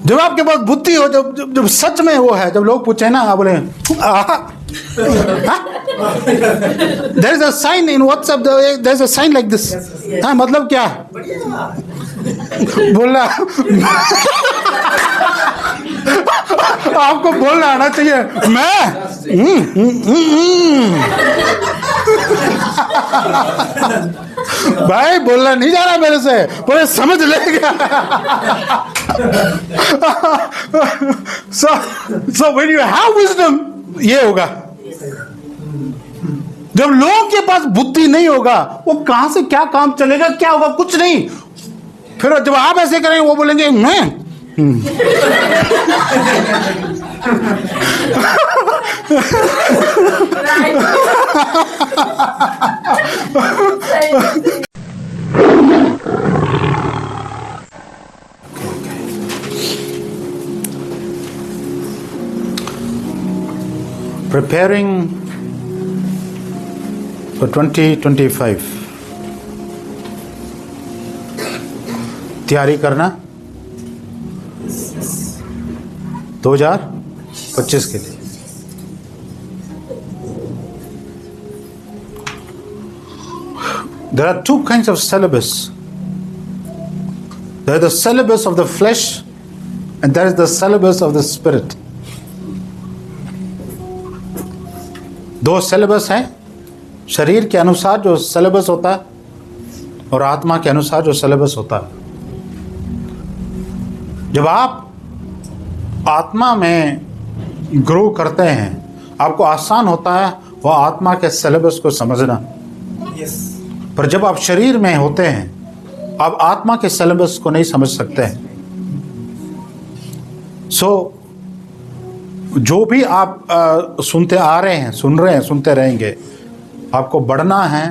जब आपके पास बुद्धि हो, जब जब जब सच में वो है, जब लोग पूछे ना, आप बोले there is a sign in WhatsApp, there is a sign like this. हाँ, मतलब क्या बोलना आपको बोलना आना चाहिए। मैं भाई बोलना नहीं जा रहा मेरे से, बोले समझ लेगा। so when you have wisdom, ये होगा। जब लोगों के पास बुद्धि नहीं होगा, वो कहां से क्या काम चलेगा, क्या होगा, कुछ नहीं। फिर जब आप ऐसे करेंगे, वो बोलेंगे मैं preparing for 2025, तैयारी करना 2025 के लिए। There are two kinds of syllabus. There is the syllabus of the flesh and there is the syllabus of the spirit. दो सिलेबस हैं, शरीर के अनुसार जो सिलेबस होता है और आत्मा के अनुसार जो सिलेबस होता है। जब आप आत्मा में ग्रो करते हैं, आपको आसान होता है वो आत्मा के सिलेबस को समझना। पर जब आप शरीर में होते हैं, आप आत्मा के सिलेबस को नहीं समझ सकते हैं। जो भी आप सुनते आ रहे हैं, सुन रहे हैं, सुनते रहेंगे, आपको बढ़ना है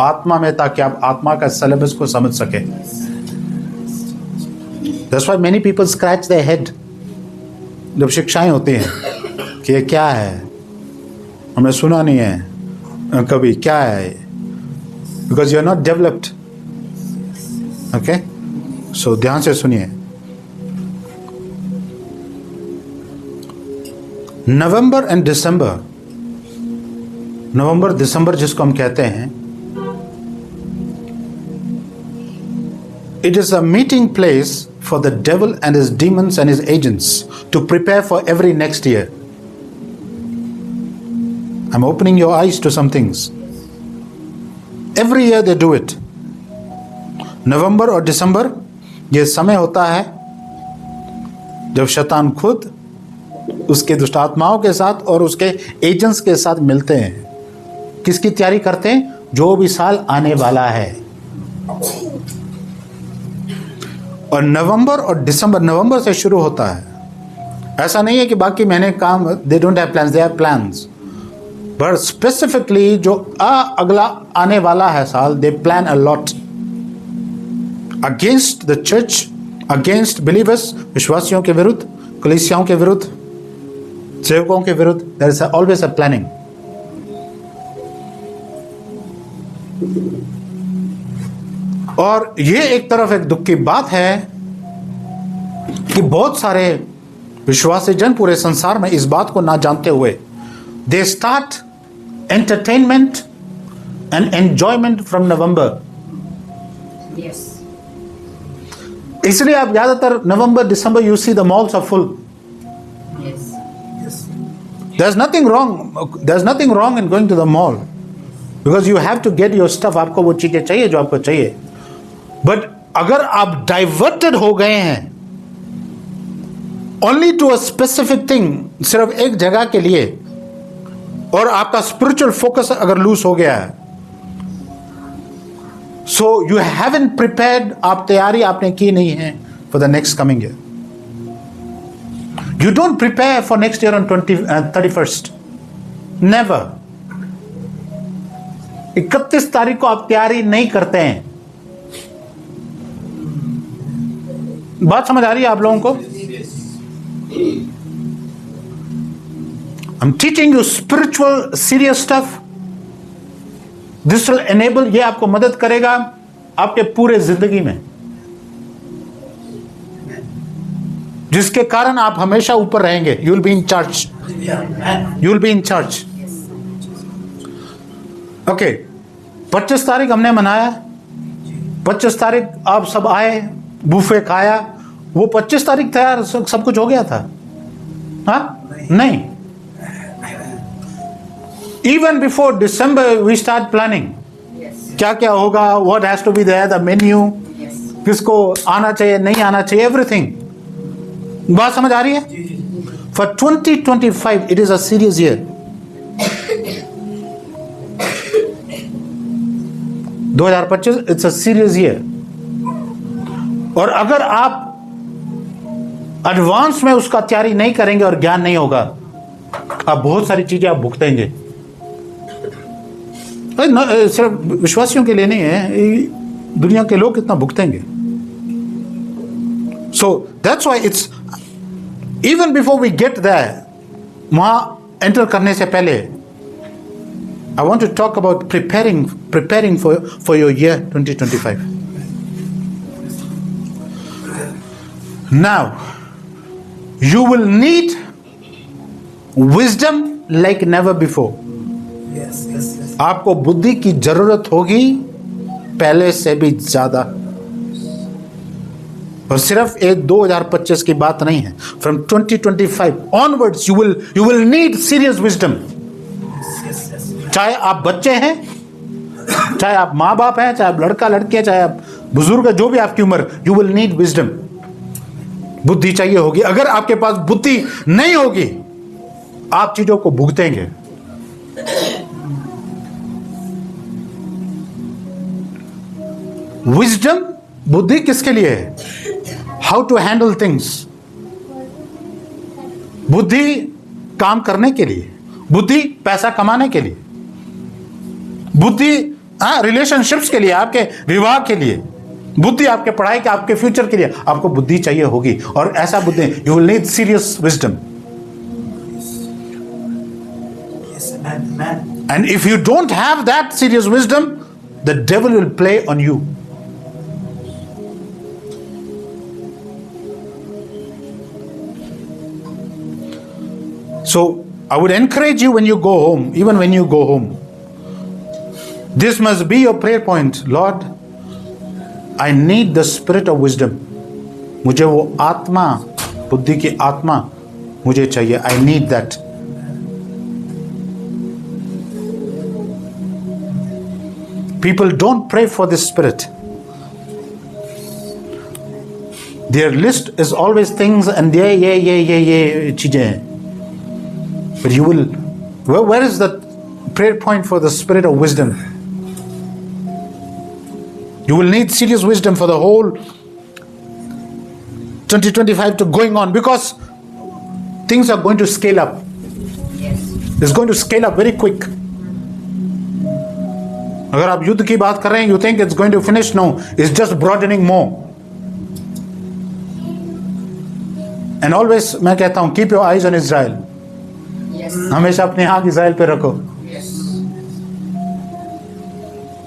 आत्मा में, ताकि आप आत्मा का सिलेबस को समझ सके। That's why many people scratch their head जब शिक्षाएं होती हैं कि ये क्या है, हमने सुना नहीं है कभी, क्या है, because you are not developed. Okay, so ध्यान से सुनिए। नवंबर एंड दिसंबर, नवंबर दिसंबर जिसको हम कहते हैं, it is a meeting place for the devil and his demons and his agents to prepare for every next year. I'm opening your eyes to some things. Every year they do it. नवंबर और दिसंबर ये समय होता है जब शैतान खुद उसके दुष्ट आत्माओं के साथ और उसके एजेंट्स के साथ मिलते हैं। किसकी तैयारी करते हैं? जो भी साल आने वाला है। और नवंबर और दिसंबर, नवंबर से शुरू होता है। ऐसा नहीं है कि बाकी महीने काम, they don't have plans, they have plans, but specifically जो अगला आने वाला है साल, they plan a lot against the church, against believers, विश्वासियों के विरुद्ध, कलीसियाओं के विरुद्ध, सेवकों के विरुद्ध। There is always a planning. और ये एक तरफ एक दुख की बात है कि बहुत सारे विश्वासी जन पूरे संसार में इस बात को ना जानते हुए they start entertainment and enjoyment from November. इसलिए आप ज्यादातर November December you see the malls are full. There's nothing wrong in going to the mall because you have to get your stuff. आपको वो चीजें चाहिए जो आपको चाहिए। बट अगर आप डाइवर्टेड हो गए हैं only to a specific thing, सिर्फ एक जगह के लिए, और आपका स्पिरिचुअल फोकस अगर लूज हो गया है, सो यू हैवंट प्रिपेयर्ड, आप तैयारी आपने की नहीं है for the next coming year. You don't prepare for next year on 31st. Never. 31 तारीख को आप तैयारी नहीं करते हैं। बात समझ आ रही है आप लोगों को? I'm teaching you spiritual serious stuff. This will enable, ये आपको मदद करेगा आपके पूरे जिंदगी में। जिसके कारण आप हमेशा ऊपर रहेंगे. You will be in charge. You will be in charge. Okay, 25 तारीख हमने मनाया. 25 तारीख आप सब आए, बुफे खाया. वो 25 तारीख था यार, सब कुछ हो गया था? हाँ, नहीं. Even before December we start planning. क्या क्या होगा, what has to be there, the menu, किसको आना चाहिए, नहीं आना चाहिए, everything. बात समझ आ रही है? For 2025 it is a serious year. 2025 it's a serious year. और अगर आप एडवांस में उसका तैयारी नहीं करेंगे और ज्ञान नहीं होगा, आप बहुत सारी चीजें आप भुगतेंगे. सिर्फ विश्वासियों के लिए नहीं है, दुनिया के लोग कितना भुगतेंगे. So that's why it's even before we get there, वहां एंटर करने से पहले I want to talk about preparing for your year 2025. Now you will need wisdom like never before. आपको बुद्धि की जरूरत होगी पहले से भी ज्यादा. और सिर्फ एक 2025 की बात नहीं है. From 2025 onwards you will need serious wisdom. चाहे आप बच्चे हैं, चाहे आप माँ बाप हैं, चाहे आप लड़का लड़की है, चाहे आप बुजुर्ग है, जो भी आपकी उम्र, यू विल नीड विजडम. बुद्धि चाहिए होगी. अगर आपके पास बुद्धि नहीं होगी, आप चीजों को भुगतेंगे. विजडम, बुद्धि किसके लिए है? How to handle things. बुद्धि काम करने के लिए, बुद्धि पैसा कमाने के लिए, बुद्धि रिलेशनशिप्स के लिए, आपके विवाह के लिए, बुद्धि आपके पढ़ाई के, आपके फ्यूचर के लिए. आपको बुद्धि चाहिए होगी. और ऐसा बुद्धि, you will need serious wisdom. And if you don't have that serious wisdom, the devil will play on you. So I would encourage you when you go home, even when you go home, this must be your prayer point. Lord, I need the spirit of wisdom. मुझे वो आत्मा, बुद्धि की आत्मा मुझे चाहिए. I need that. People don't pray for this spirit. Their list is always things and ये चीजें. But you will, where is the prayer point for the spirit of wisdom? You will need serious wisdom for the whole 2025 to going on, because things are going to scale up. It's going to scale up very quick. अगर आप युद्ध की बात कर रहे हैं, you think it's going to finish? No, it's just broadening more. And always मैं कहता हूं, keep your eyes on Israel. हमेशा अपनी आंख इज़राइल पे रखो.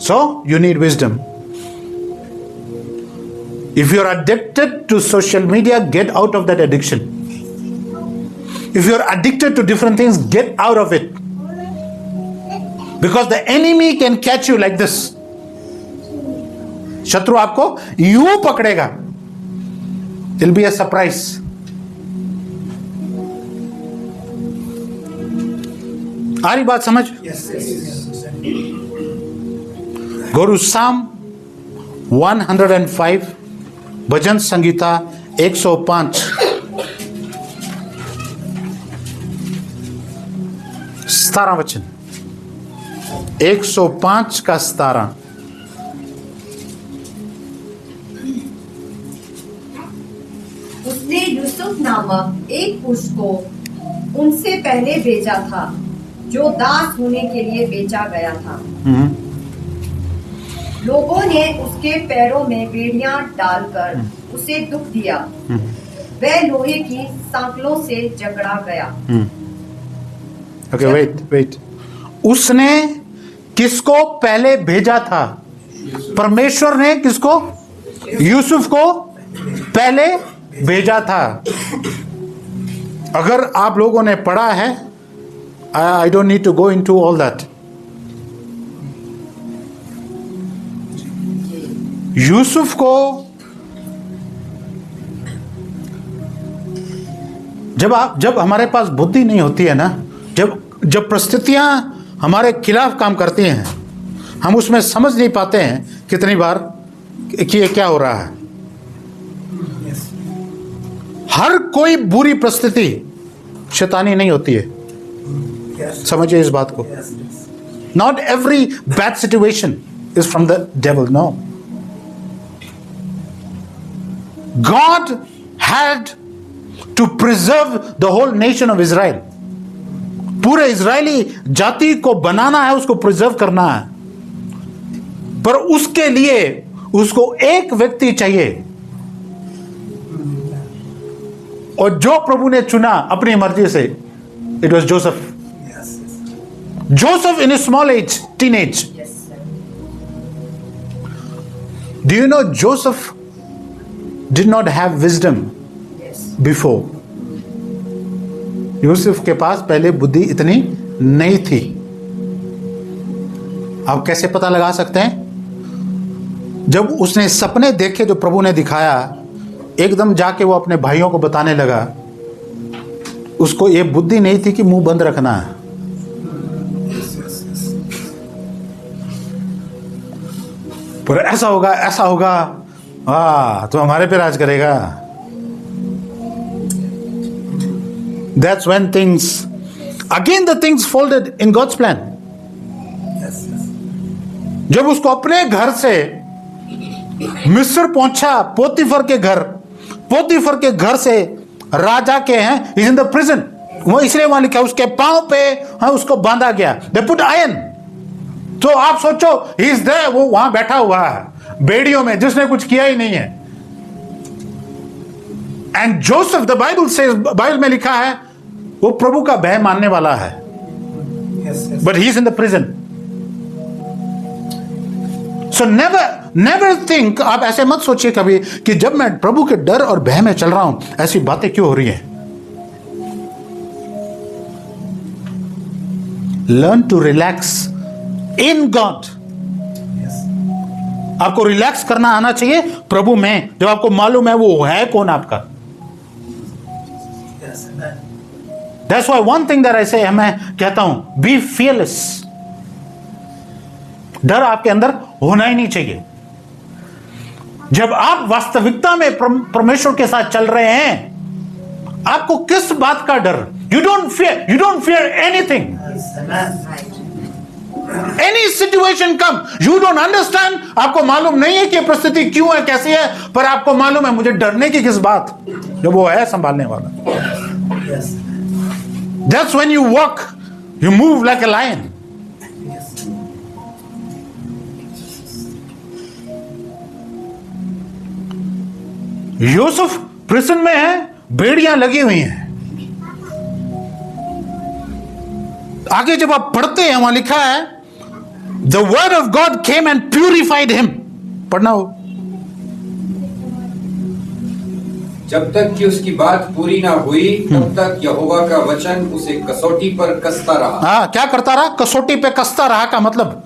So you need wisdom. If you're addicted to social media, get out of that addiction. If you're addicted to different things, get out of it. Because the enemy can catch you like this. शत्रु आपको यूं पकड़ेगा. It'll be a surprise. आ रही बात समझ? Go to Psalm 105, भजन संगीता 105, 17 वचन. 105 का 17. उसने यूसुफ नामक एक पुरुष को उनसे पहले भेजा था, जो दास होने के लिए बेचा गया था. लोगों ने उसके पैरों में बेड़ियां डालकर उसे दुख दिया. वह लोहे की सांकलों से जकड़ा गया. Okay, wait. उसने किसको पहले भेजा था? परमेश्वर ने किसको? यूसुफ को पहले भेजा था। अगर आप लोगों ने पढ़ा है, I don't need to go into all that. Yusuf को जब हमारे पास बुद्धि नहीं होती है ना, जब परिस्थितियां हमारे खिलाफ काम करती हैं, हम उसमें समझ नहीं पाते हैं कितनी बार कि ये क्या हो रहा है। हर कोई बुरी परिस्थिति शैतानी नहीं होती है, समझिए इस बात को। Not every bad situation is from the devil, no. God had to preserve the whole nation of Israel. पूरे इजरायली जाति को बनाना है, उसको प्रिजर्व करना है, पर उसके लिए उसको एक व्यक्ति चाहिए, और जो प्रभु ने चुना अपनी मर्जी से, it was Joseph. Joseph in a small age, teenage. Do you know Joseph did not have wisdom before. Yusuf के पास पहले बुद्धि इतनी नहीं थी। आप कैसे पता लगा सकते हैं? जब उसने सपने देखे जो प्रभु ने दिखाया, एकदम जाके वो अपने भाइयों को बताने लगा। उसको ये बुद्धि नहीं थी कि मुंह बंद रखना है। पर ऐसा होगा, तो हमारे पे राज करेगा। That's when the things folded in God's plan. जब उसको अपने घर से मिस्र पहुंचा, पोतीफर के घर से राजा के हैं, इज इन द प्रिजन। वो इसलिए वहां लिखा, उसके पांव पे उसको बांधा गया, दे पुट आयरन। तो आप सोचो, ही इज देयर, वो वहां बैठा हुआ है बेड़ियों में, जिसने कुछ किया ही नहीं है। एंड जोसेफ, द बाइबल में लिखा है, वो प्रभु का भय मानने वाला है, but he is in the prison. So never think, आप ऐसे मत सोचिए कभी कि जब मैं प्रभु के डर और भय में चल रहा हूं, ऐसी बातें क्यों हो रही हैं। Learn to relax in God. आपको रिलैक्स करना आना चाहिए प्रभु में, जब आपको मालूम है वो है कौन आपका। That's why one thing that I say, मैं कहता हूं, be fearless। डर आपके अंदर होना ही नहीं चाहिए। जब आप वास्तविकता में परमेश्वर के साथ चल रहे हैं, आपको किस बात का डर? You don't fear anything। Any situation come, you don't understand। आपको मालूम नहीं है कि परिस्थिति क्यों है, कैसी है, पर आपको मालूम है मुझे डरने की किस बात, जब वो है संभालने वाला। That's when you walk, you move like a lion। Yusuf prison में है, बेड़ियां लगी हुई हैं। आगे जब आप पढ़ते हैं, वहां लिखा है, The word of God came and purified him। पढ़ना हो। जब तक कि उसकी बात पूरी ना हुई, तब तक यहोवा का वचन उसे कसौटी पर कसता रहा। क्या करता रहा? कसौटी पे कसता रहा का मतलब,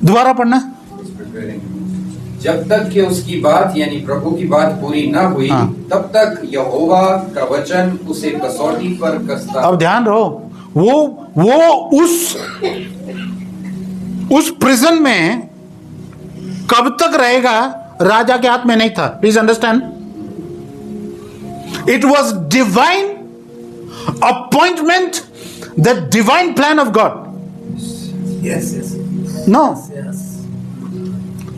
दोबारा पढ़ना। जब तक कि उसकी बात यानी प्रभु की बात पूरी ना हुई, तब तक यहोवा का वचन उसे कसौटी पर कसता। अब ध्यान रहो, वो उस प्रिजन में कब तक रहेगा, राजा के हाथ में नहीं था। Please understand, it was divine appointment, the divine plan of God. No,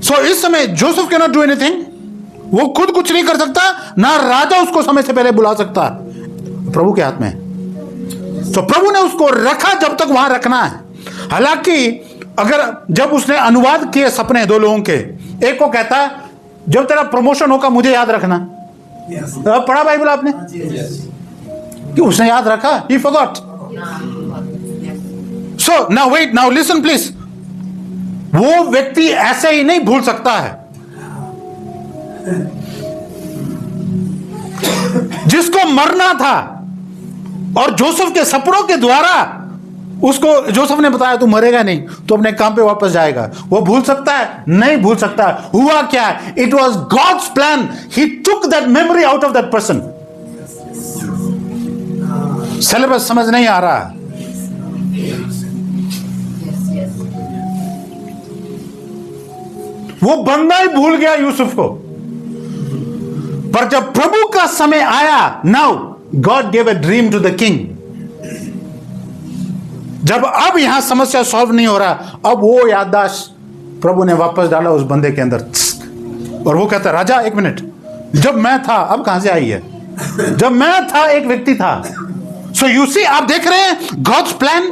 so इस समय Joseph can not do anything. वो खुद कुछ नहीं कर सकता, ना राजा उसको समय से पहले बुला सकता, प्रभु के हाथ में। तो प्रभु ने उसको रखा जब तक वहां रखना है। हालांकि जब उसने अनुवाद किए सपने दो लोगों के, एक को कहता है, जब तेरा प्रमोशन होगा मुझे याद रखना। पढ़ा बाइबल आपने? कि उसने याद रखा, he forgot। So now wait, now listen please। वो व्यक्ति ऐसे ही नहीं भूल सकता है। जिसको मरना था और जोसेफ के सपनों के द्वारा उसको जोसेफ ने बताया तू मरेगा नहीं, तू अपने काम पे वापस जाएगा। वो भूल सकता है? नहीं भूल सकता। हुआ क्या? It was God's plan. He took that memory out of that person. Syllabus समझ नहीं आ रहा। वो बंदा ही भूल गया यूसुफ को, पर जब प्रभु का समय आया, now God give a dream to the king. जब अब यहां समस्या सॉल्व नहीं हो रहा, अब वो याददाश्त प्रभु ने वापस डाला उस बंदे के अंदर, और वो कहता, राजा एक मिनट, जब मैं था, अब कहां से आई है? जब मैं था एक व्यक्ति था। सो यू सी, आप देख रहे हैं गॉड्स प्लान,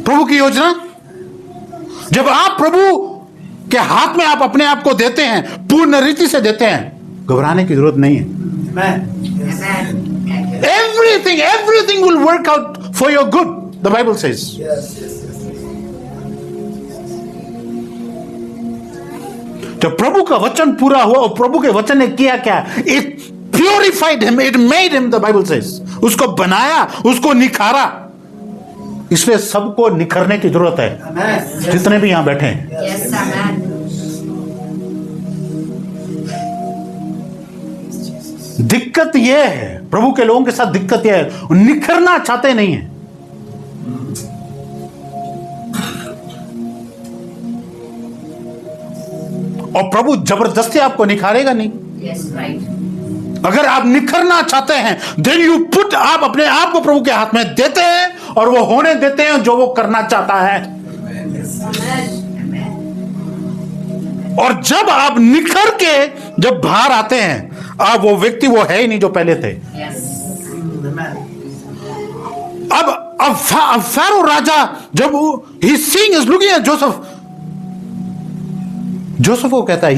प्रभु की योजना। जब आप प्रभु के हाथ में आप अपने आप को देते हैं, पूर्ण रीति से देते हैं, घबराने की जरूरत नहीं है। Everything will work out for your good, the Bible says. जब प्रभु का वचन पूरा हुआ, और प्रभु के वचन ने किया क्या? It purified him, it made him, the Bible says. उसको बनाया, उसको निखारा। इसलिए सबको निखरने की जरूरत है, जितने भी यहां बैठे हैं। Yes, amen. दिक्कत यह है, प्रभु के लोगों के साथ दिक्कत यह है, वो निखरना चाहते नहीं है। और प्रभु जबरदस्ती आपको निखारेगा नहीं। Yes, right. अगर आप निखरना चाहते हैं, देन यू पुट, आप अपने आप को प्रभु के हाथ में देते हैं और वो होने देते हैं जो वो करना चाहता है। और जब आप निखर के जब बाहर आते हैं, अब वो व्यक्ति वो है ही नहीं जो पहले थे। Yes. अब फारो राजा जब ही seeing is looking at Joseph, Joseph को कहता है,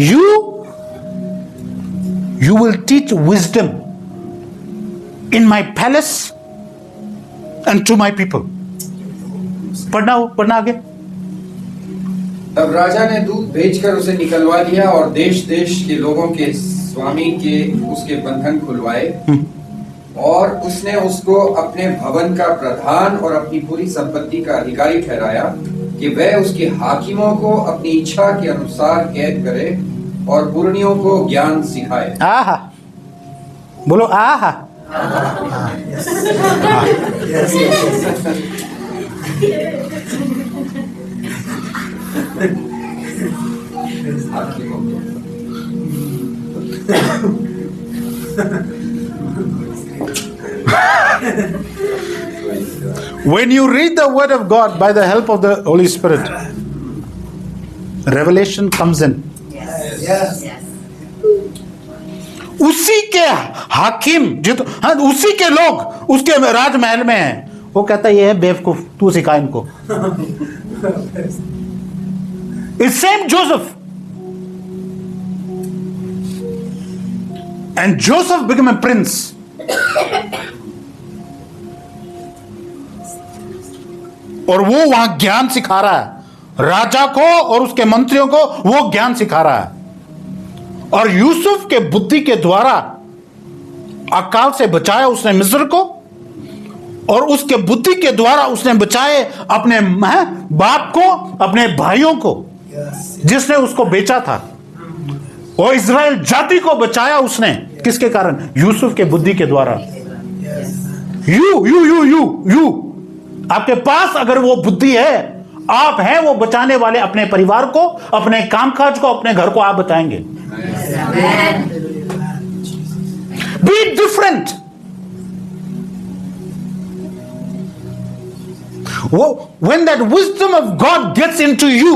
you will teach wisdom in my palace and to my people. पढ़ना आगे। तब राजा ने दूत भेजकर उसे निकलवा दिया और देश देश के लोगों के स्वामी के उसके बंधन खुलवाए, और उसने उसको अपने भवन का प्रधान और अपनी पूरी संपत्ति का अधिकारी ठहराया कि वह उसके हाकिमों को अपनी इच्छा के अनुसार कैद करे और पुरनियों को ज्ञान सिखाए। आहा, बोलो आहा। When you read the word of God by the help of the Holy Spirit, revelation comes in. Yes. उसी के हाकिम उसी के लोग उसके राजमहल में हैं, वो कहता है ये है बेवकूफ, तू सिखा इनको। It's same Joseph. And Joseph became a prince. और वो वहां ज्ञान सिखा रहा है राजा को और उसके मंत्रियों को, वो ज्ञान सिखा रहा है। और यूसुफ के बुद्धि के द्वारा अकाल से बचाया उसने मिस्र को, और उसके बुद्धि के द्वारा उसने बचाए अपने बाप को, अपने भाइयों को, जिसने उसको बेचा था। और इज़राइल जाति को बचाया उसने, किसके कारण? यूसुफ के बुद्धि के द्वारा। यू आपके पास अगर वो बुद्धि है, आप हैं वो बचाने वाले। अपने परिवार को, अपने कामकाज को, अपने घर को आप बचाएंगे। Be different. When that wisdom of God gets into you,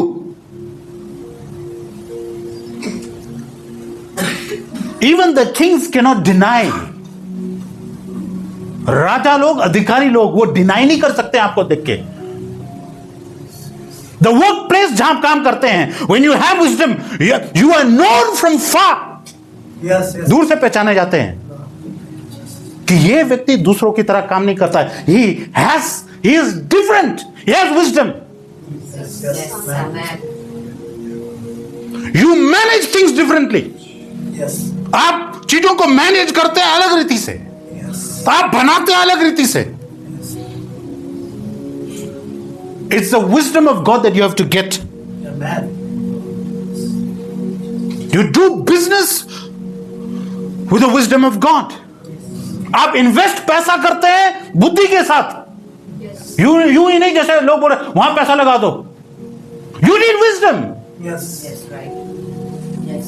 even the kings cannot deny. राजा लोग, अधिकारी लोग, वो डिनाई नहीं कर सकते आपको देख के। The workplace जहां आप काम करते हैं, when you have wisdom, you are known from far. Yes. दूर से पहचाने जाते हैं कि ये व्यक्ति दूसरों की तरह काम नहीं करता है। He is different. He has wisdom. Yes, amen. You manage things differently. Yes. आप चीजों को मैनेज करते हैं अलग रीति से, Yes. आप बनाते हैं अलग रीति से. It's the wisdom of God that you have to get. Amen. You do business with the wisdom of God. आप इन्वेस्ट पैसा करते हैं बुद्धि के साथ. यूं ही नहीं जैसे लोग बोल रहे वहां पैसा लगा दो. You need wisdom. Yes. Yes, right. Yes.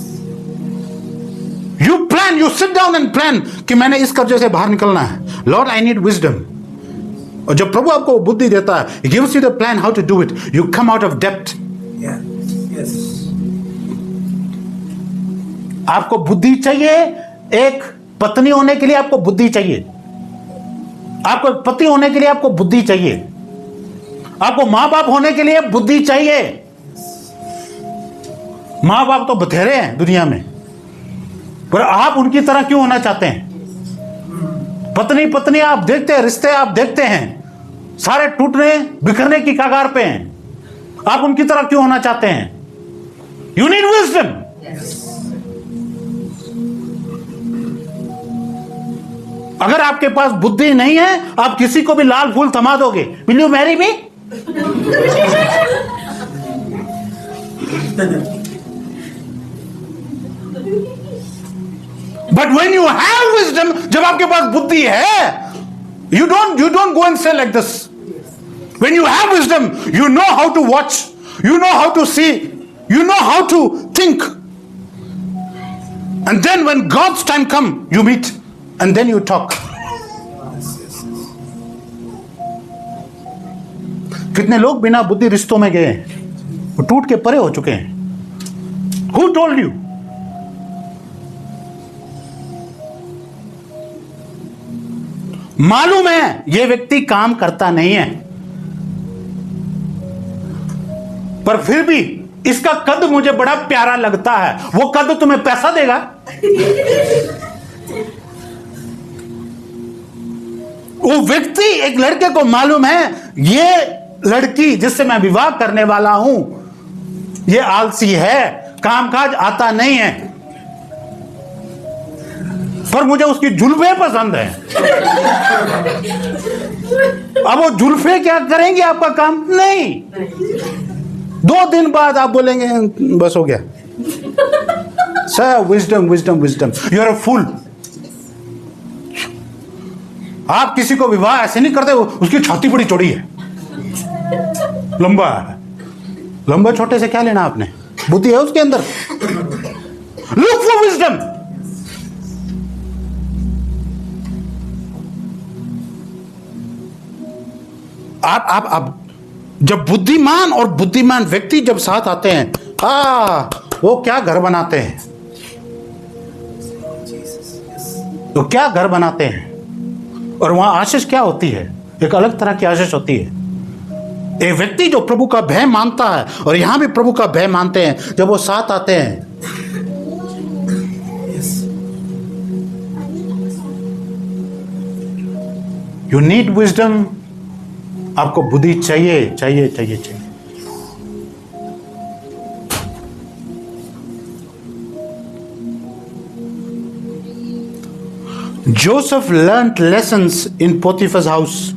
You plan, you sit down and plan कि मैंने इस कर्जे से बाहर निकलना है. Lord, I need wisdom. और जब प्रभु आपको बुद्धि देता है, He gives you the plan how to do it. You come out of debt. Yeah. Yes. आपको बुद्धि चाहिए. एक पत्नी होने के लिए आपको बुद्धि चाहिए. आपको एक पति होने के लिए आपको बुद्धि चाहिए. आपको मां बाप होने के लिए बुद्धि चाहिए. मां बाप तो बथेरे हैं दुनिया में, पर आप उनकी तरह क्यों होना चाहते हैं? पत्नी आप देखते हैं, रिश्ते आप देखते हैं, सारे टूटने बिखरने की कगार पे हैं. आप उनकी तरह क्यों होना चाहते हैं? You need wisdom. अगर आपके पास बुद्धि नहीं है, आप किसी को भी लाल फूल थमा दोगे. Will you marry me? But when you have wisdom, जब आपके पास बुद्धि है, यू डोंट गो एंड से like this. When you have wisdom, you know how to watch, you know how to see, you know how to think. And then when God's time come, you meet and then you talk. कितने लोग बिना बुद्धि रिश्तों में गए हैं, वो टूट के परे हो चुके हैं. Who told you? मालूम है ये व्यक्ति काम करता नहीं है, पर फिर भी इसका कद मुझे बड़ा प्यारा लगता है. वो कद तुम्हें पैसा देगा? वो व्यक्ति, एक लड़के को मालूम है ये लड़की जिससे मैं विवाह करने वाला हूं, ये आलसी है, कामकाज आता नहीं है, पर मुझे उसकी जुल्फे पसंद है. अब वो जुल्फे क्या करेंगे आपका काम? नहीं. 2 दिन बाद आप बोलेंगे बस हो गया. Sir, wisdom wisdom wisdom. You are a fool. आप किसी को विवाह ऐसे नहीं करते. उसकी छाती बड़ी चौड़ी है, लंबा है. लंबा छोटे से क्या लेना आपने? बुद्धि है उसके अंदर. Look for wisdom. आप जब बुद्धिमान और बुद्धिमान व्यक्ति जब साथ आते हैं, वो क्या घर बनाते हैं. तो क्या घर बनाते हैं. और वहां आशीष क्या होती है? एक अलग तरह की आशीष होती है. एक व्यक्ति जो प्रभु का भय मानता है, और यहां भी प्रभु का भय मानते हैं, जब वो साथ आते हैं, यू नीड विजडम. आपको बुद्धि चाहिए चाहिए चाहिए चाहिए. Joseph learned lessons in Potiphar's house.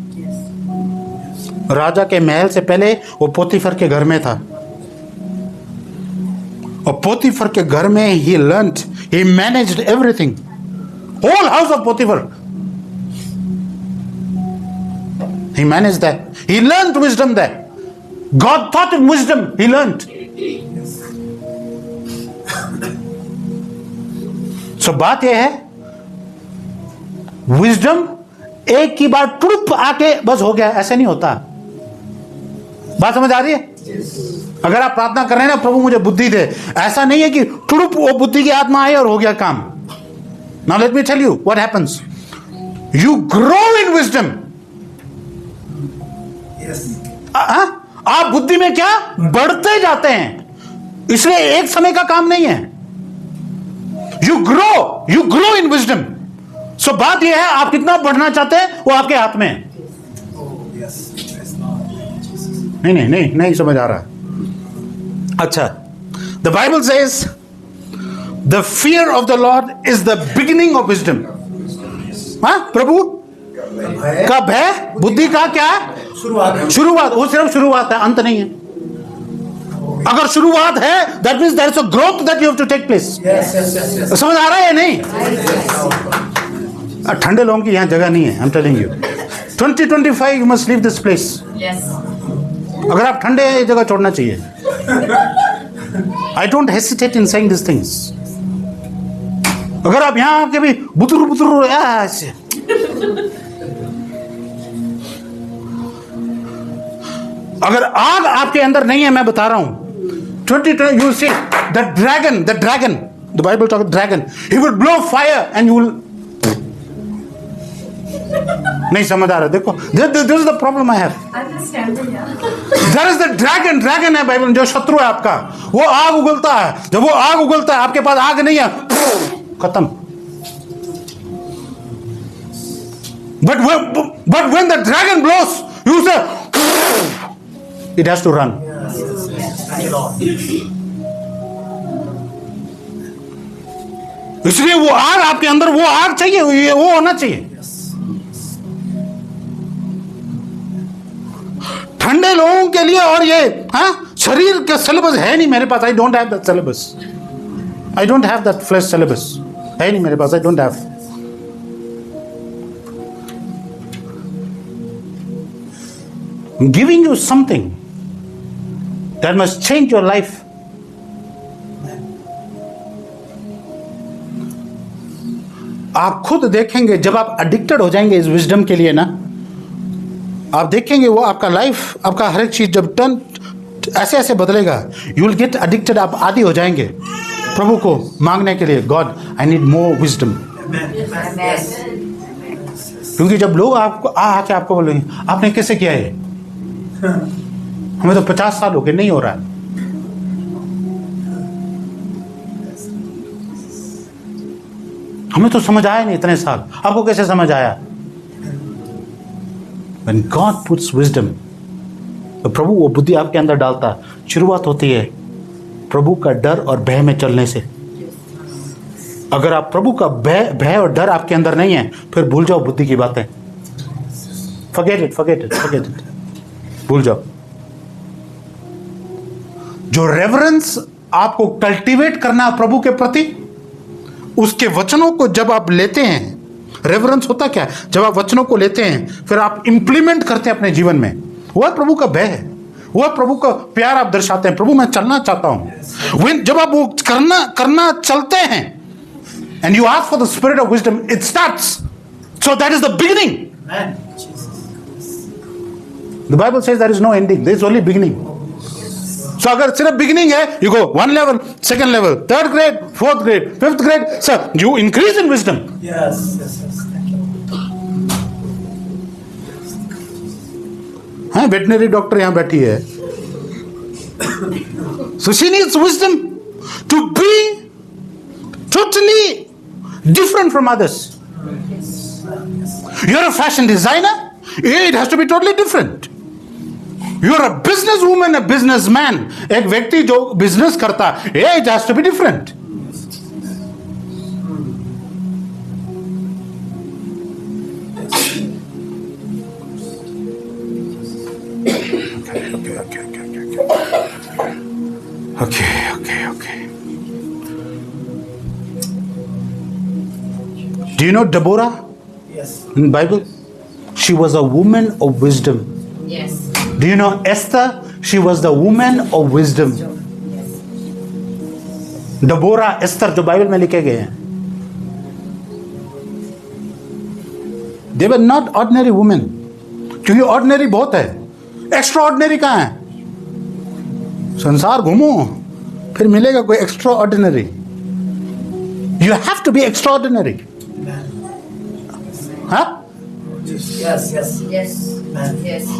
राजा के महल से पहले वो पोतीफर के घर में था, और पोतीफर के घर में he learned, he managed everything, whole house of Potiphar. He managed that. He learned wisdom there. God taught him wisdom. He learned. So बात यह है, विजडम एक की बार टुड़प आके बस हो गया, ऐसे नहीं होता. बात समझ आ रही है? अगर आप प्रार्थना कर रहे हैं ना, प्रभु मुझे बुद्धि दे, ऐसा नहीं है कि टुड़प वो बुद्धि की आत्मा आई और हो गया काम. Now let me tell you what happens. You grow in wisdom. आप बुद्धि में क्या बढ़ते जाते हैं, इसलिए एक समय का काम नहीं है. You grow in wisdom. So बात यह है, आप कितना बढ़ना चाहते हैं वो आपके हाथ में है. नहीं समझ आ रहा. अच्छा, the Bible says the fear of the Lord is the beginning of wisdom. हाँ, प्रभु का भय बुद्धि का क्या है? शुरुआत। वो सिर्फ शुरुआत है, अंत नहीं है। अगर शुरुआत है, that means there is a growth that you have to take place. समझ आ रहा है या नहीं? ठंडे लोगों की यहां जगह नहीं है, I am telling you. 2025 you must leave this place. अगर आप ठंडे हैं, ये जगह छोड़ना चाहिए। I don't hesitate in saying this things. अगर आप यहां आके भी बुतुर बुतुर ऐसे, अगर आग आपके अंदर नहीं है, मैं बता रहा हूं, 2020 you see the dragon, the Bible talks dragon, he will blow fire and you will नहीं समझ आ रहा। देखो, this is the problem I have. There is the dragon है बाइबल, जो शत्रु है आपका, वो आग उगलता है। जब वो आग उगलता है, आपके पास आग नहीं है, खत्म। But when the dragon blows, you say it has to run. इसलिए वो आग आपके अंदर, वो आग चाहिए, वो होना चाहिए। ठंडे लोगों के लिए, और ये शरीर का सिलेबस है नहीं मेरे पास। I don't have that syllabus, I don't have that flash syllabus, है नहीं मेरे पास, I don't have. Giving you something that must change your life. आप खुद देखेंगे, जब आप एडिक्टेड हो जाएंगे इस विजडम के लिए ना, आप देखेंगे वो आपका लाइफ, आपका हर एक चीज जब टर्न ऐसे ऐसे बदलेगा। यू विल गेट एडिक्टेड, आप आदी हो जाएंगे प्रभु को मांगने के लिए। God, I need more wisdom. क्योंकि जब लोग आपको आके आपको बोलेंगे, आपने कैसे किया है, हमें तो 50 साल हो गए, नहीं हो रहा है। हमें तो समझ आया नहीं इतने साल, आपको कैसे समझ आया? When God puts wisdom, तो प्रभु वो बुद्धि आपके अंदर डालता है। शुरुआत होती है प्रभु का डर और भय में चलने से। अगर आप प्रभु का भय और डर आपके अंदर नहीं है, फिर भूल जाओ बुद्धि की बातें। forget it, भूल जाओ। जो रेवरेंस आपको कल्टीवेट करना है प्रभु के प्रति, उसके वचनों को जब आप लेते हैं, रेवरेंस होता क्या है? जब आप वचनों को लेते हैं, फिर आप इंप्लीमेंट करते हैं अपने जीवन में, वह प्रभु का भय है, वह प्रभु का प्यार आप दर्शाते हैं। प्रभु, मैं चलना चाहता हूं। जब आप वो करना चलते हैं, and you ask for the spirit of wisdom, it starts. So that is the beginning. The Bible says there is no ending, there is only beginning. So अगर सिर्फ बिगिनिंग है, you go 1 level, 2nd level, 3rd grade, 4th grade, 5th grade, sir, you increase in wisdom. Yes. हाँ, veterinary doctor यहां बैठी है, so she needs wisdom to be totally different from others. You're a fashion designer, it has to be totally different. You are a business woman, a businessman. एक व्यक्ति जो business करता है, it has to be different. Okay. Do you know Deborah? Yes. In the Bible, she was a woman of wisdom. Yes. Do you know Esther? She was the woman of wisdom. Deborah, Esther जो Bible में लिखे गए हैं, they were not ordinary women. क्योंकि ordinary बहुत है, extraordinary कहाँ है? संसार घूमो, फिर मिलेगा कोई extraordinary. You have to be extraordinary. हाँ? Yes.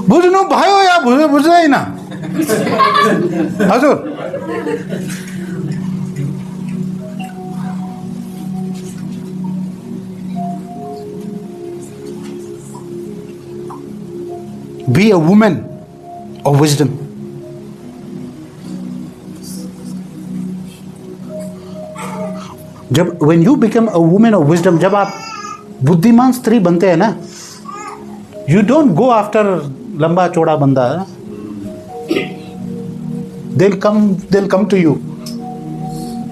बुझनो भाइयों या बुझना ही ना हजुर। Be a woman of wisdom. जब when you become a woman of wisdom, जब आप बुद्धिमान स्त्री बनते हैं ना, you don't go after लंबा चौड़ा बंदा. They'll come to you.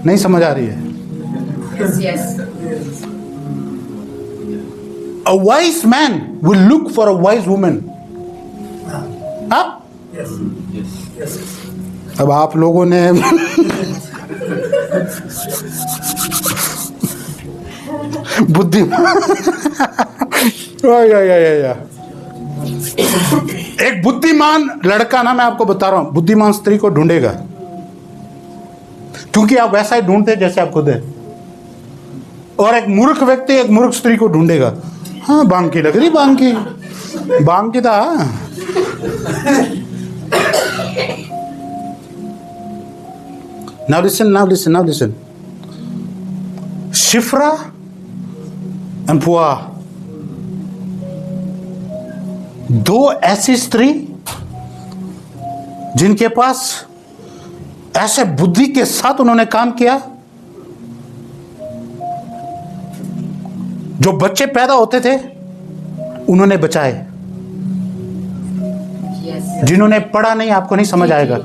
नहीं समझ आ रही है? Yes. A wise man will look for a wise woman. हाँ? Yes. Yes. अब आप लोगों ने बुद्धिमान या एक बुद्धिमान लड़का ना, मैं आपको बता रहा हूं, बुद्धिमान स्त्री को ढूंढेगा, क्योंकि आप वैसा ही ढूंढते जैसे आप खुद हैं. और एक मूर्ख व्यक्ति एक मूर्ख स्त्री को ढूंढेगा. हाँ, बांग की लग रही, बांग की था. Now listen. Shifra and Puah, दो ऐसी स्त्री जिनके पास ऐसे बुद्धि के साथ उन्होंने काम किया, जो बच्चे पैदा होते थे उन्होंने बचाए. Yes. जिन्होंने पढ़ा नहीं, आपको नहीं समझ आएगा.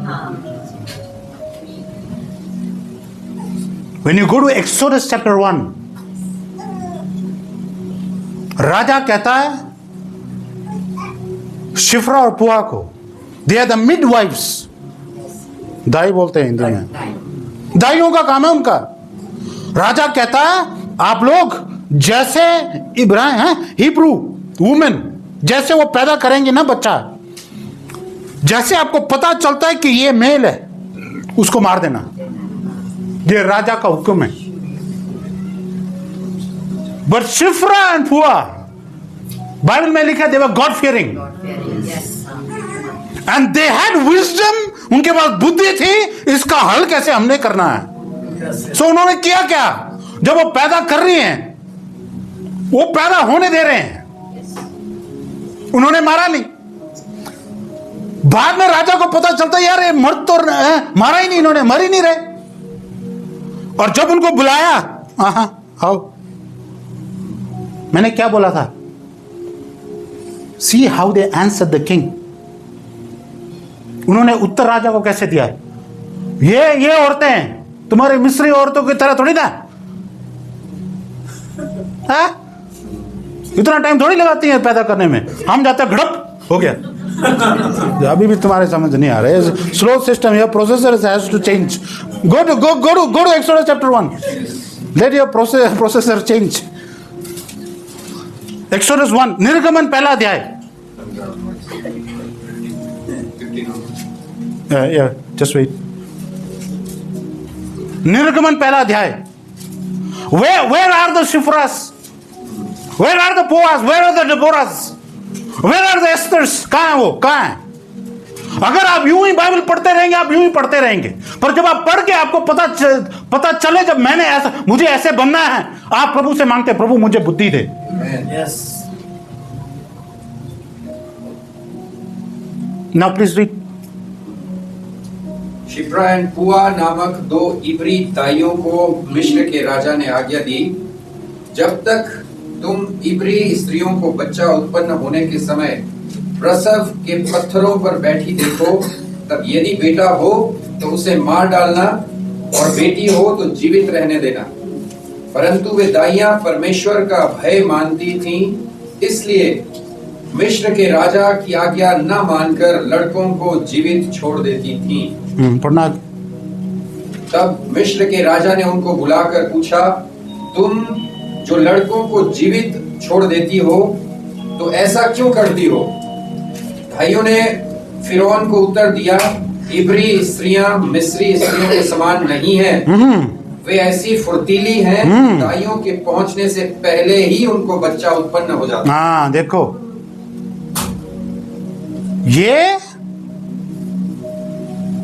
When you go to Exodus chapter 1, राजा कहता है शिफ्रा और पुआ को, दे आर द मिडवाइफ्स. दाई बोलते हैं हिंदी में, दाइयों का काम है उनका. राजा कहता है आप लोग जैसे इब्राहिम हैं, हिब्रू वुमेन, जैसे वो पैदा करेंगे ना बच्चा, जैसे आपको पता चलता है कि ये मेल है, उसको मार देना. ये राजा का हुक्म है. But Shiphrah and Puah, Bible में लिखा they were God fearing and they had wisdom. उनके पास बुद्धि थी, इसका हल कैसे हमने करना है. सो उन्होंने किया क्या, जब वो पैदा कर रही हैं, वो पैदा होने दे रहे हैं, उन्होंने मारा नहीं. बाद में राजा को पता चलता यार ये मर्द तो मारा ही नहीं, इन्होंने मर ही नहीं रहे. और जब उनको बुलाया, आओ, मैंने क्या बोला था, see how they answer the king. उन्होंने उत्तर राजा को कैसे दिया. ये औरतें हैं तुम्हारी मिस्री औरतों की तरह थोड़ी ना, इतना टाइम थोड़ी लगाती हैं पैदा करने में. हम जाते घड़प हो गया. अभी भी तुम्हारे समझ नहीं आ रहा है. Slow system, your processor has to change. Go to Exodus chapter 1. Let your processor change. Exodus 1, निर्गमन पहला अध्याय. Just wait. निर्गमन पहला अध्याय. Where are the Shifras? Where are the Boaz? Where are the Deborahs? Where are the Esthers? कहाँ है वो, कहाँ है. अगर आप यूं ही बाइबल पढ़ते रहेंगे, आप यूं ही पढ़ते रहेंगे, पर जब आप पढ़ के आपको पता चले जब मैंने ऐसा, मुझे ऐसे बनना है, आप प्रभु से मांगते, प्रभु मुझे बुद्धि दे. Yes. Now please read. Shipra and पुआ नामक दो इब्री दाइयों को मिस्र के राजा ने आज्ञा दी, जब तक तुम इब्री स्त्रियों को बच्चा उत्पन्न होने के समय प्रसव के पत्थरों पर बैठी देखो, तब यदि बेटा हो तो उसे मार डालना, और बेटी हो तो जीवित रहने देना. परंतु वे दाइयां परमेश्वर का भय मानती थीं, इसलिए मिस्र के राजा की आज्ञा न मानकर लड़कों को जीवित छोड़ देती थीं. पढ़ना. तब मिस्र के राजा ने उनको बुलाकर पूछा, तुम जो लड़कों को जीवित छोड़ देती हो, तो ऐसा क्यों करती हो. भाइयों ने फिरौन को उत्तर दिया, इब्री स्त्रियां मिस्री स्त्रियों के समान नहीं हैं. वे ऐसी फुर्तीली हैं, दाइयों के पहुंचने से पहले ही उनको बच्चा उत्पन्न हो जाता. हाँ देखो, ये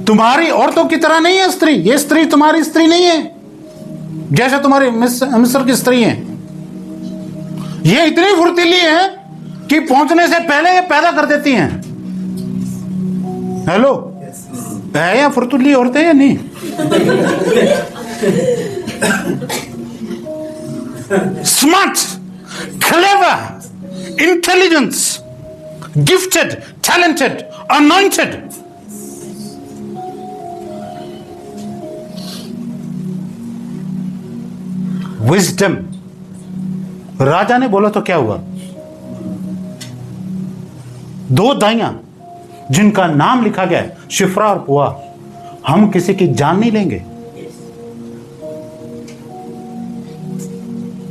तुम्हारी औरतों की तरह नहीं है स्त्री. ये स्त्री तुम्हारी स्त्री नहीं है, जैसे तुम्हारी मिस्र की स्त्री है. ये इतनी फुर्तीली है कि पहुंचने से पहले ये पैदा कर देती हैं. हेलो, है या फुर्तीली औरतें या नहीं. smart, clever, intelligence, gifted, talented, anointed. Wisdom. राजा ने बोला तो क्या हुआ? दो दाइयां जिनका नाम लिखा गया है, शिफ्रा और पुआ, हम किसी की जान नहीं लेंगे।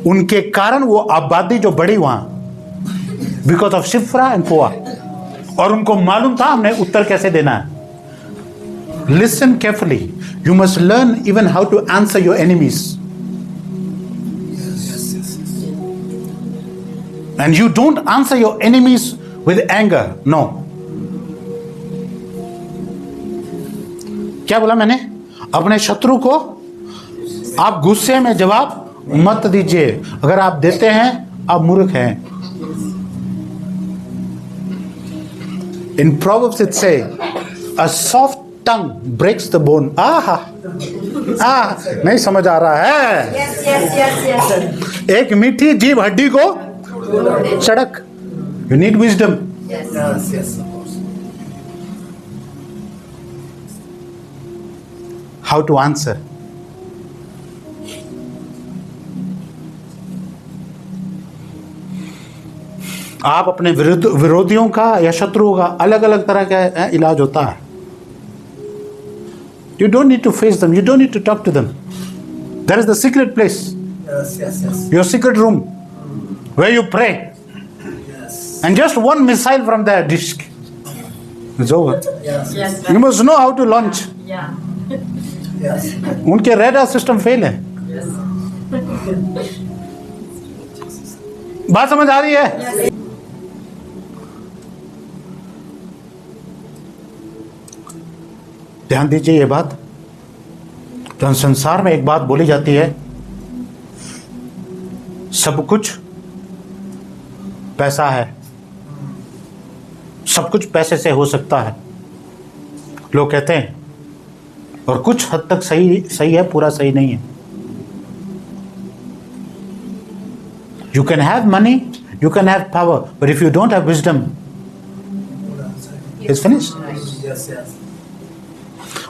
उनके कारण वो आबादी जो बढ़ी वहां, बिकॉज ऑफ शिफ्रा एंड पुआ, और उनको मालूम था हमने उत्तर कैसे देना है। Listen carefully, you must learn even how to answer your enemies, and you don't answer your enemies with anger. No. क्या बोला मैंने? अपने शत्रु को आप गुस्से में जवाब मत दीजिए। अगर आप देते हैं आप मूर्ख हैं। In Proverbs it say, a soft tongue breaks the bone. नहीं समझ आ रहा है? Yes, yes, yes, yes. एक मीठी जीभ हड्डी को सड़क। You need wisdom. Yes. Yes, yes, of course. How to answer. आप अपने विरोधियों का या शत्रुओं का अलग अलग तरह का इलाज होता है। You don't need to face them. You don't need to talk to them. There is the secret place, Yes, yes, yes. your secret room, where you pray, Yes. and just one missile from there, dish, it's over. Yes. Yes. You must know how to launch. Yeah. Yes. उनके radar system fail है। बात समझ आ रही है? ध्यान दीजिए ये बात। जब संसार में एक बात बोली जाती है, सब कुछ पैसा है, सब कुछ पैसे से हो सकता है, लोग कहते हैं, और कुछ हद तक सही है, पूरा सही नहीं है। You can have money, you can have power, but if you don't have wisdom, it's finished. Yes, yes.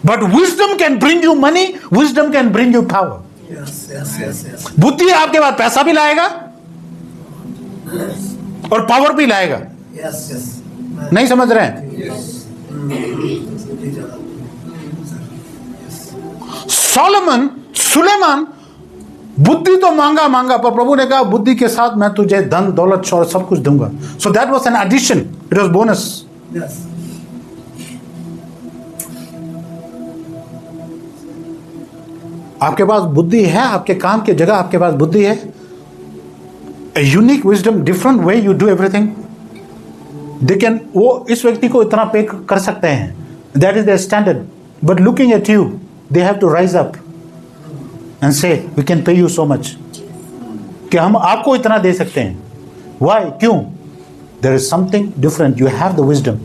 But wisdom can bring you money, wisdom can bring you power. Yes, yes, yes, yes. बुद्धि आपके पास पैसा भी लाएगा और power भी लाएगा। Yes, yes. नहीं समझ रहे हैं? सुलेमान बुद्धि तो मांगा, पर प्रभु ने कहा बुद्धि के साथ मैं तुझे धन दौलत शौहरत सब कुछ दूंगा। So that was an addition, it was bonus. Yes. आपके पास बुद्धि है, आपके काम की जगह आपके पास बुद्धि है। A unique wisdom, different way you do everything. They can, वो इस व्यक्ति को इतना पे कर सकते हैं, that is their standard. But looking at you, they have to rise up and say, we can pay you so much. कि हम आपको इतना दे सकते हैं। Why? क्यों? There is something different. You have the wisdom.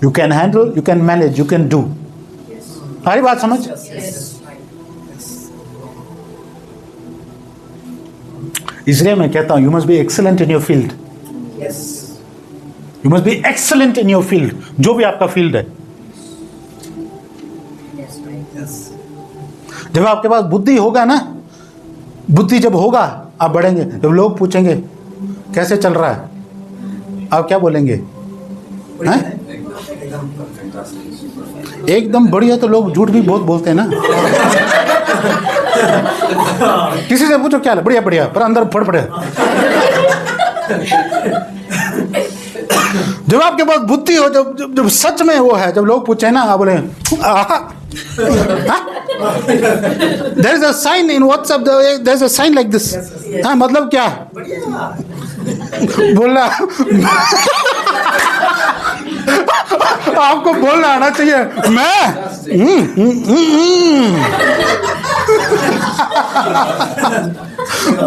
You can handle, you can manage, you can do. हमारी बात समझ? इसलिए मैं कहता हूं, you must be excellent in your field. Yes. You must be excellent in your field. जो भी आपका फील्ड है। Yes, right. Yes. जब आपके पास बुद्धि होगा ना, बुद्धि जब होगा आप बढ़ेंगे। जब लोग पूछेंगे कैसे चल रहा है, आप क्या बोलेंगे? हैं? एकदम बढ़िया। तो लोग झूठ भी बहुत बोलते हैं ना। किसी से पूछो क्या है, बढ़िया बढ़िया, पर अंदर फड़ पड़े। जब आपके पास बुद्धि हो, जब सच में वो है, जब लोग पूछे ना, आप बोले there is a sign in WhatsApp, there is a sign like this. हाँ, मतलब क्या बोलना? आपको बोलना आना चाहिए। मैं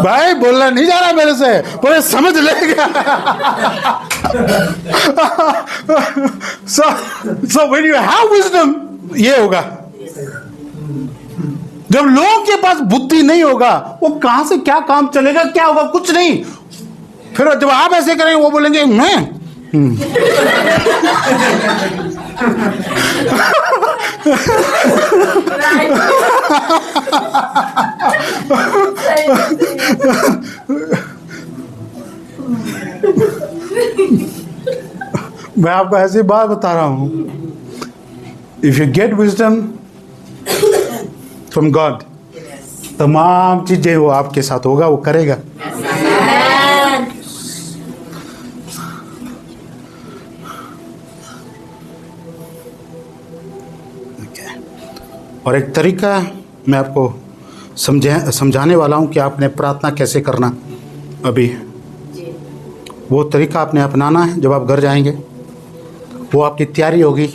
भाई बोलना नहीं जा रहा मेरे से, पर समझ लेगा। So when you have wisdom, ये होगा। जब लोगों के पास बुद्धि नहीं होगा, वो कहां से क्या काम चलेगा, क्या होगा, कुछ नहीं। फिर जब आप ऐसे करेंगे, वो बोलेंगे मैं मैं आपको ऐसी बात बता रहा हूं, if you get wisdom from God, तमाम चीजें वो आपके साथ होगा, वो करेगा। और एक तरीका मैं आपको समझाने वाला हूं कि आपने प्रार्थना कैसे करना। अभी वो तरीका आपने अपनाना है। जब आप घर जाएंगे, वो आपकी तैयारी होगी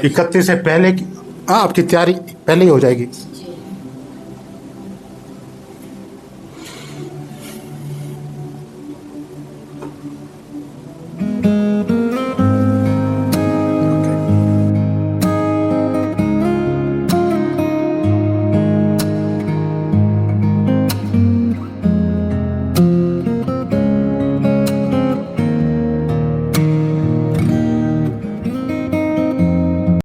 31 से पहले की, आपकी तैयारी पहले ही हो जाएगी।